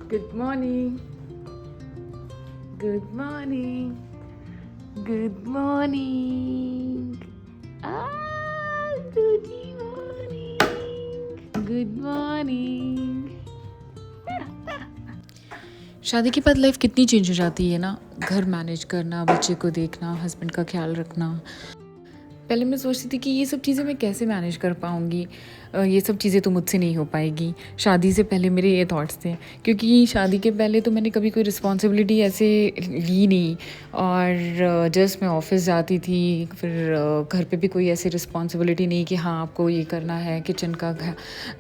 Good morning. Good morning. Good morning. Good morning. Good morning. शादी के बाद life कितनी चेंज हो जाती है ना। घर मैनेज करना, बच्चे को देखना, हस्बैंड का ख्याल रखना। पहले मैं सोचती थी कि ये सब चीज़ें मैं कैसे मैनेज कर पाऊँगी, ये सब चीज़ें तो मुझसे नहीं हो पाएगी। शादी से पहले मेरे ये थॉट्स थे, क्योंकि शादी के पहले तो मैंने कभी कोई रिस्पॉन्सिबिलिटी ऐसे ली नहीं, और जस्ट मैं ऑफ़िस जाती थी। फिर घर पे भी कोई ऐसी रिस्पॉन्सिबिलिटी नहीं कि हाँ आपको ये करना है, किचन का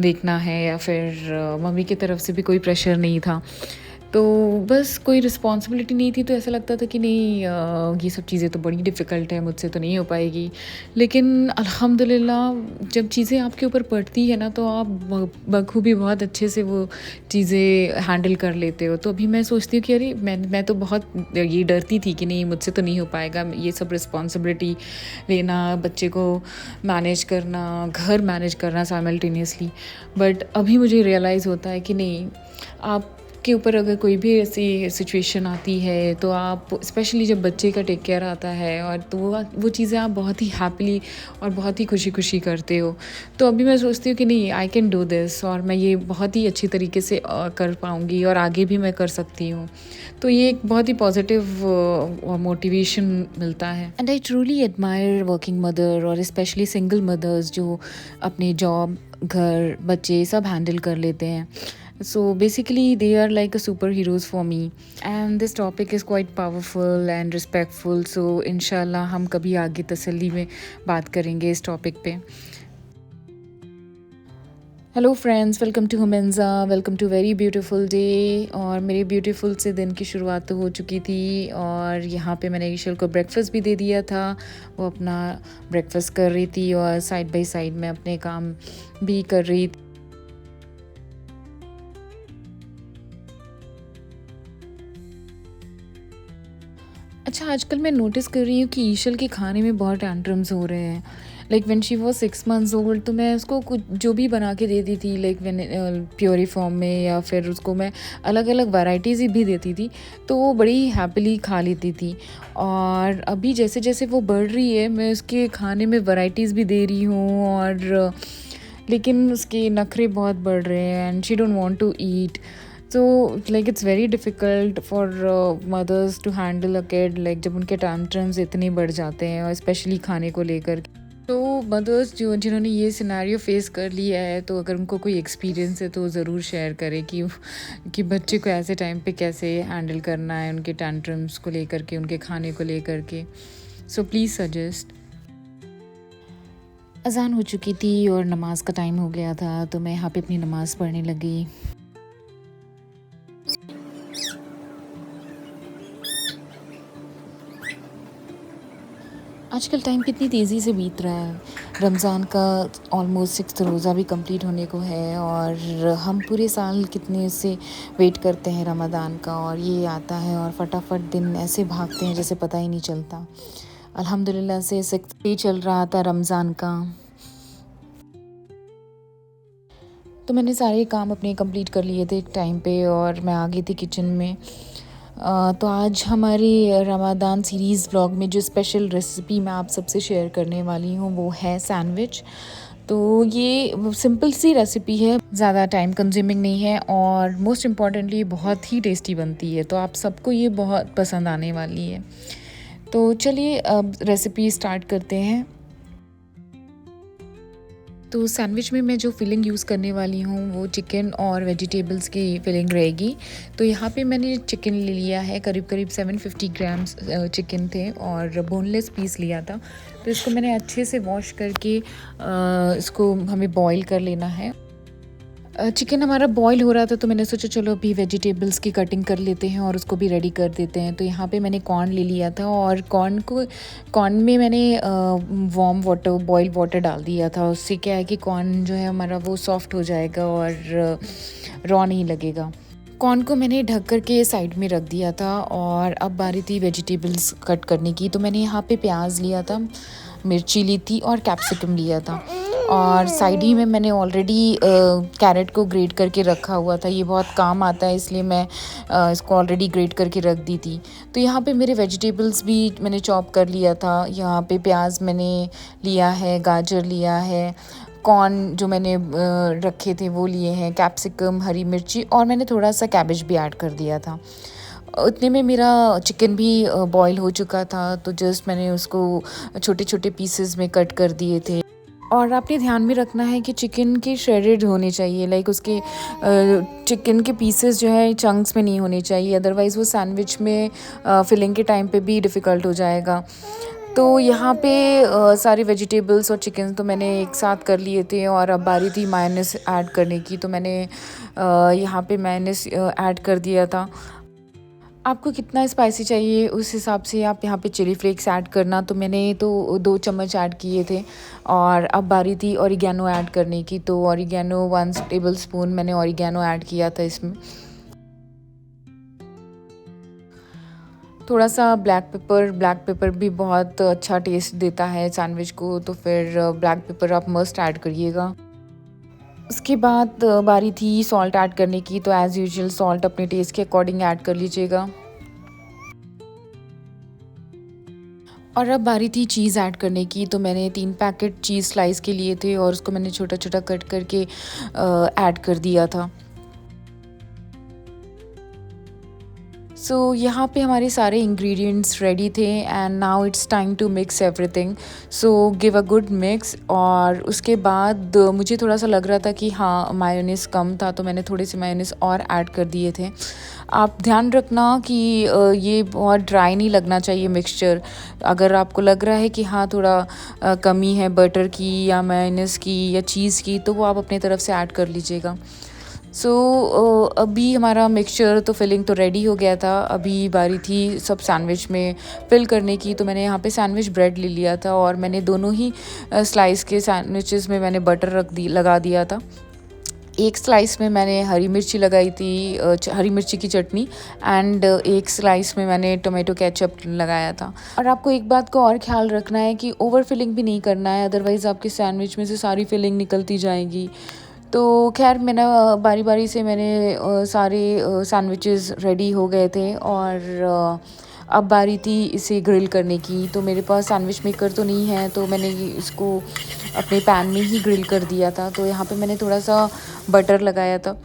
देखना है, या फिर मम्मी की तरफ से भी कोई प्रेशर नहीं था। तो बस कोई रिस्पॉन्सिबिलिटी नहीं थी, तो ऐसा लगता था कि नहीं, ये सब चीज़ें तो बड़ी डिफ़िकल्ट है, मुझसे तो नहीं हो पाएगी। लेकिन अल्हम्दुलिल्लाह जब चीज़ें आपके ऊपर पड़ती है ना, तो आप बखूबी बहुत अच्छे से वो चीज़ें हैंडल कर लेते हो। तो अभी मैं सोचती हूँ कि अरे मैं तो बहुत ये डरती थी कि नहीं मुझसे तो नहीं हो पाएगा, ये सब रिस्पॉन्सिबिलिटी लेना, बच्चे को मैनेज करना, घर मैनेज करना साइमल्टेनियसली। बट अभी मुझे रियलाइज़ होता है कि नहीं, आप के ऊपर अगर कोई भी ऐसी सिचुएशन आती है, तो आप स्पेशली जब बच्चे का टेक केयर आता है, और तो वो चीज़ें आप बहुत ही हैप्पीली और बहुत ही खुशी-खुशी करते हो। तो अभी मैं सोचती हूँ कि नहीं, आई कैन डू दिस, और मैं ये बहुत ही अच्छी तरीके से कर पाऊँगी, और आगे भी मैं कर सकती हूँ। तो ये एक बहुत ही पॉजिटिव मोटिवेशन मिलता है। And I truly admire working mother, और स्पेशली सिंगल मदर्स जो अपने जॉब, घर, बच्चे सब हैंडल कर लेते हैं। So basically they are like a superheroes for me, and this topic is quite powerful and respectful, so inshallah हम कभी आगे तसल्ली में बात करेंगे इस टॉपिक पे। हेलो फ्रेंड्स, वेलकम टू हुमेंजा, welcome to very beautiful day. और मेरे ब्यूटीफुल से दिन की शुरुआत तो हो चुकी थी, और यहाँ पे मैंने ईशल को ब्रेकफास्ट भी दे दिया था। वो अपना ब्रेकफास्ट कर रही थी, और साइड बाय साइड मैं अपने काम भी कर रही थी। अच्छा, आजकल मैं नोटिस कर रही हूँ कि ईशल के खाने में बहुत टैंट्रम्स हो रहे हैं। Like when she was 6 months old, तो मैं उसको कुछ जो भी बना के देती थी, लाइक व्हेन प्योरी फॉर्म में, या फिर उसको मैं अलग अलग वैराइटीज़ भी देती थी, तो वो बड़ी हैप्पीली खा लेती थी। और अभी जैसे जैसे वो बढ़ रही है, मैं उसके खाने में वैराइटीज़ भी दे रही हूँ, और लेकिन उसके नखरे बहुत बढ़ रहे हैं, and she don't want to eat. So like it's very difficult for mothers to handle a kid, like जब उनके tantrums इतने बढ़ जाते हैं, और स्पेशली खाने को लेकर। तो मदर्स जो जिन्होंने ये सिनेरियो फेस कर लिया है, तो अगर उनको कोई एक्सपीरियंस है तो ज़रूर शेयर करें कि बच्चे को ऐसे टाइम पे कैसे हैंडल करना है, उनके tantrums को लेकर के, उनके खाने को लेकर के। So please suggest. अज़ान हो चुकी थी और नमाज का टाइम हो गया था, तो मैं यहाँ पे अपनी नमाज़ पढ़ने लगी। आजकल टाइम कितनी तेज़ी से बीत रहा है। रमज़ान का ऑलमोस्ट 6th रोज़ा भी कंप्लीट होने को है, और हम पूरे साल कितने से वेट करते हैं रमज़ान का, और ये आता है और फटाफट दिन ऐसे भागते हैं जैसे पता ही नहीं चलता। अल्हम्दुलिल्लाह से 6th डे चल रहा था रमज़ान का। तो मैंने सारे काम अपने कंप्लीट कर लिए थे टाइम पे, और मैं आ गई थी किचन में। तो आज हमारी रमज़ान सीरीज़ व्लॉग में जो स्पेशल रेसिपी मैं आप सबसे शेयर करने वाली हूँ, वो है सैंडविच। तो ये सिंपल सी रेसिपी है, ज़्यादा टाइम कंज्यूमिंग नहीं है, और मोस्ट इम्पॉर्टेंटली बहुत ही टेस्टी बनती है। तो आप सबको ये बहुत पसंद आने वाली है। तो चलिए अब रेसिपी स्टार्ट करते हैं। तो सैंडविच में मैं जो फिलिंग यूज़ करने वाली हूँ, वो चिकन और वेजिटेबल्स की फिलिंग रहेगी। तो यहाँ पे मैंने चिकन ले लिया है, करीब करीब 750 ग्राम्स चिकन थे, और बोनलेस पीस लिया था। तो इसको मैंने अच्छे से वॉश करके इसको हमें बॉईल कर लेना है। चिकन हमारा बॉईल हो रहा था, तो मैंने सोचा चलो अभी वेजिटेबल्स की कटिंग कर लेते हैं और उसको भी रेडी कर देते हैं। तो यहाँ पे मैंने कॉर्न ले लिया था, और कॉर्न में मैंने वार्म वाटर, बॉयल वाटर डाल दिया था। उससे क्या है कि कॉर्न जो है हमारा वो सॉफ्ट हो जाएगा, और रॉ नहीं लगेगा। कॉर्न को मैंने ढक कर के साइड में रख दिया था, और अब बारी थी वेजिटेबल्स कट करने की। तो मैंने यहाँ पे प्याज लिया था, मिर्ची ली थी, और कैप्सिकम लिया था, और साइड ही में मैंने ऑलरेडी कैरेट को ग्रेट करके रखा हुआ था। ये बहुत काम आता है, इसलिए मैं इसको ऑलरेडी ग्रेट करके रख दी थी। तो यहाँ पे मेरे वेजिटेबल्स भी मैंने चॉप कर लिया था। यहाँ पे प्याज मैंने लिया है, गाजर लिया है, कॉर्न जो मैंने रखे थे वो लिए हैं, कैप्सिकम, हरी मिर्ची, और मैंने थोड़ा सा कैबेज भी ऐड कर दिया था। उतने में मेरा चिकन भी बॉईल हो चुका था, तो जस्ट मैंने उसको छोटे छोटे पीसेस में कट कर दिए थे। और आपने ध्यान में रखना है कि चिकन के श्रेडेड होने चाहिए, लाइक उसके चिकन के पीसेस जो है चंक्स में नहीं होने चाहिए, अदरवाइज़ वो सैंडविच में फिलिंग के टाइम पे भी डिफ़िकल्ट हो जाएगा। तो यहाँ पे सारे वेजिटेबल्स और चिकन तो मैंने एक साथ कर लिए थे, और अब बारी थी मायोनीज ऐड करने की। तो मैंने यहाँ पे मायोनीज ऐड कर दिया था। आपको कितना स्पाइसी चाहिए उस हिसाब से आप यहाँ पे चिली फ्लेक्स ऐड करना। तो मैंने तो 2 चम्मच ऐड किए थे, और अब बारी थी ऑरिगेनो ऐड करने की। तो ऑरिगेनो 1 टेबलस्पून मैंने ऑरिगेनो ऐड किया था इसमें। थोड़ा सा ब्लैक पेपर भी बहुत अच्छा टेस्ट देता है सैंडविच को, तो फिर ब्लैक पेपर आप मस्ट ऐड करिएगा। उसके बाद बारी थी सॉल्ट ऐड करने की। तो एज़ यूजुअल सॉल्ट अपने टेस्ट के अकॉर्डिंग ऐड कर लीजिएगा। और अब बारी थी चीज़ ऐड करने की। तो मैंने 3 पैकेट चीज़ स्लाइस के लिए थे, और उसको मैंने छोटा छोटा कट करके ऐड कर दिया था। सो यहाँ पे हमारे सारे इंग्रेडिएंट्स रेडी थे, and now it's time to mix everything. So give a good mix. और उसके बाद मुझे थोड़ा सा लग रहा था कि हाँ मायोनीज़ कम था, तो मैंने थोड़े से मायोनीज़ और ऐड कर दिए थे। आप ध्यान रखना कि ये बहुत ड्राई नहीं लगना चाहिए मिक्सचर। अगर आपको लग रहा है कि हाँ थोड़ा कमी है बटर की या मायोनीज़ की या चीज़ की, तो वो आप अपनी तरफ से ऐड कर लीजिएगा। सो अभी हमारा मिक्सचर तो फिलिंग तो रेडी हो गया था। अभी बारी थी सब सैंडविच में फिल करने की। तो मैंने यहाँ पे सैंडविच ब्रेड ले लिया था, और मैंने दोनों ही स्लाइस के सैंडविचेस में मैंने बटर लगा दिया था। एक स्लाइस में मैंने हरी मिर्ची लगाई थी, हरी मिर्ची की चटनी, एंड एक स्लाइस में मैंने टोमेटो केचप लगाया था। और आपको एक बात का और ख्याल रखना है कि ओवर फिलिंग भी नहीं करना है, अदरवाइज़ आपके सैंडविच में से सारी फिलिंग निकलती जाएगी। तो खैर मैंने बारी बारी से मैंने सारे सैंडविचेस रेडी हो गए थे, और अब बारी थी इसे ग्रिल करने की। तो मेरे पास सैंडविच मेकर तो नहीं है, तो मैंने इसको अपने पैन में ही ग्रिल कर दिया था। तो यहाँ पे मैंने थोड़ा सा बटर लगाया था,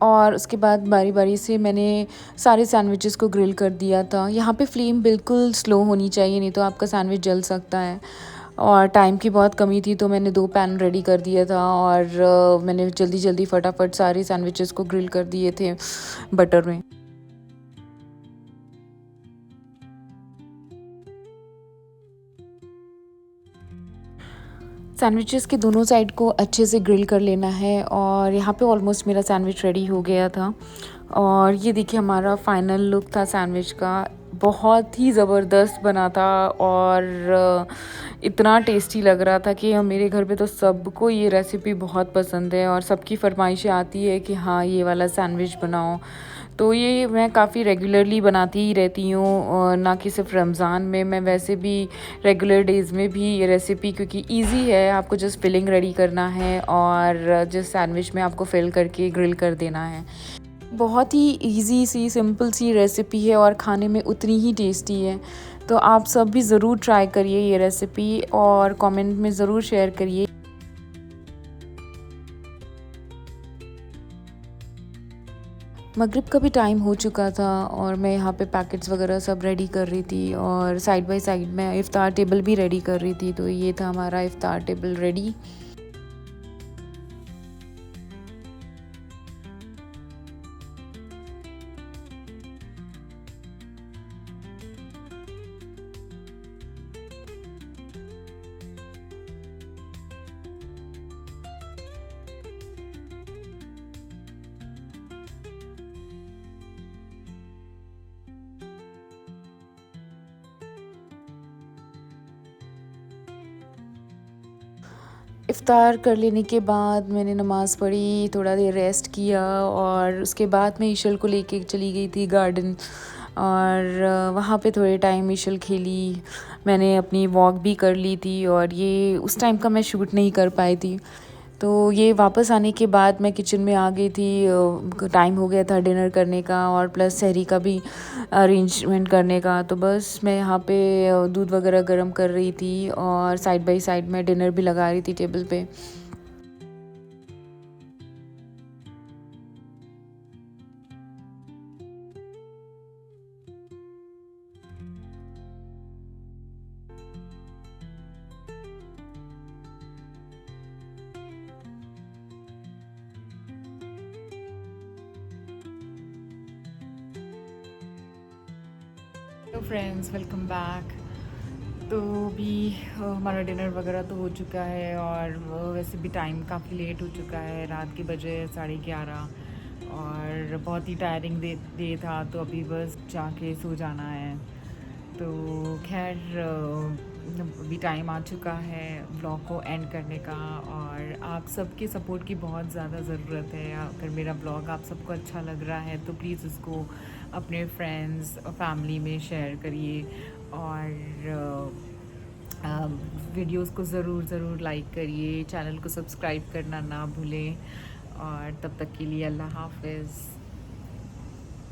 और उसके बाद बारी बारी से मैंने सारे सैंडविचेस को ग्रिल कर दिया था। यहाँ पे फ्लेम बिल्कुल स्लो होनी चाहिए, नहीं तो आपका सैंडविच जल सकता है। और टाइम की बहुत कमी थी, तो मैंने 2 पैन रेडी कर दिया था, और मैंने जल्दी जल्दी फटाफट सारे सैंडविचेस को ग्रिल कर दिए थे बटर में। सैंडविचेस के दोनों साइड को अच्छे से ग्रिल कर लेना है, और यहाँ पे ऑलमोस्ट मेरा सैंडविच रेडी हो गया था। और ये देखिए हमारा फाइनल लुक था सैंडविच का। बहुत ही ज़बरदस्त बना था, और इतना टेस्टी लग रहा था कि मेरे घर पे तो सबको ये रेसिपी बहुत पसंद है, और सबकी फरमाइशें आती है कि हाँ ये वाला सैंडविच बनाओ। तो ये मैं काफ़ी रेगुलरली बनाती ही रहती हूँ, और ना कि सिर्फ रमज़ान में, मैं वैसे भी रेगुलर डेज़ में भी ये रेसिपी, क्योंकि इजी है, आपको जस्ट फिलिंग रेडी करना है और जस्ट सैंडविच में आपको फिल करके ग्रिल कर देना है। बहुत ही इजी सी सिंपल सी रेसिपी है, और खाने में उतनी ही टेस्टी है। तो आप सब भी ज़रूर ट्राई करिए ये रेसिपी, और कमेंट में ज़रूर शेयर करिए। मगरिब का भी टाइम हो चुका था, और मैं यहाँ पे पैकेट्स वगैरह सब रेडी कर रही थी, और साइड बाय साइड मैं इफ़्तार टेबल भी रेडी कर रही थी। तो ये था हमारा इफ़्तार टेबल रेडी। इफ़्तार कर लेने के बाद मैंने नमाज़ पढ़ी, थोड़ा देर रेस्ट किया, और उसके बाद मैं ईशल को लेके चली गई थी गार्डन। और वहाँ पे थोड़े टाइम मिशेल खेली, मैंने अपनी वॉक भी कर ली थी और ये उस टाइम का मैं शूट नहीं कर पाई थी। तो ये वापस आने के बाद मैं किचन में आ गई थी, टाइम हो गया था डिनर करने का और प्लस सहरी का भी अरेंजमेंट करने का। तो बस मैं यहाँ पे दूध वगैरह गर्म कर रही थी और साइड बाय साइड मैं डिनर भी लगा रही थी टेबल पे। Hello friends, welcome back. तो भी हमारा डिनर वगैरह तो हो चुका है और वैसे भी टाइम काफ़ी लेट हो चुका है, रात के बजे 11:30 और बहुत ही टायरिंग डे था। तो अभी बस जाके सो जाना है। तो खैर अभी टाइम आ चुका है ब्लॉग को एंड करने का और आप सबके सपोर्ट की बहुत ज़्यादा ज़रूरत है। अगर मेरा ब्लॉग आप सबको अच्छा लग रहा है तो प्लीज़ उसको अपने फ्रेंड्स और फैमिली में शेयर करिए और वीडियोस को ज़रूर लाइक करिए, चैनल को सब्सक्राइब करना ना भूलें। और तब तक के लिए अल्लाह हाफ़िज़।